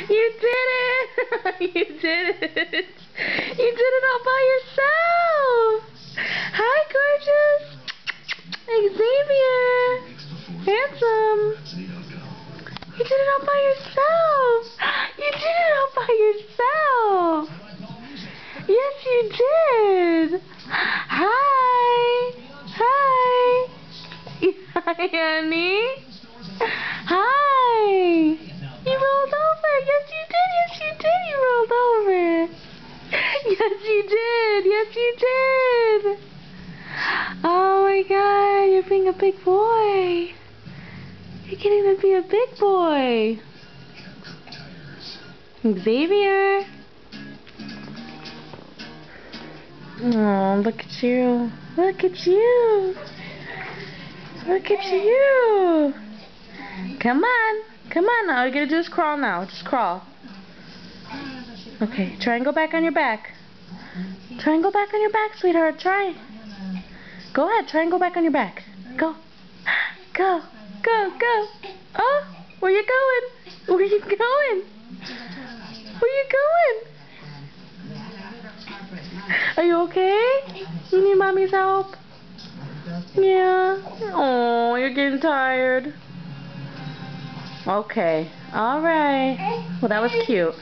You did it! You did it! You did it all by yourself! Hi, gorgeous! Xavier! Handsome! You did it all by yourself! You did it all by yourself! Yes, you did! Hi! Hi! Hi, honey! Hi! You rolled over! Yes, you did! Yes, you did! You rolled over! Yes, you did! Yes, you did! Oh my God! You're being a big boy! You can't even be a big boy! Xavier! Oh, look at you! Look at you! Look at you! Come on! Come on now, all you gotta do is crawl now. Just crawl. Okay, try and go back on your back. Try and go back on your back, sweetheart. Try. Go ahead, try and go back on your back. Go. Go. Go, go. Oh, where you going? Where you going? Where you going? Are you okay? You need mommy's help? Yeah. Oh, you're getting tired. Okay. Alright. Well, that was cute.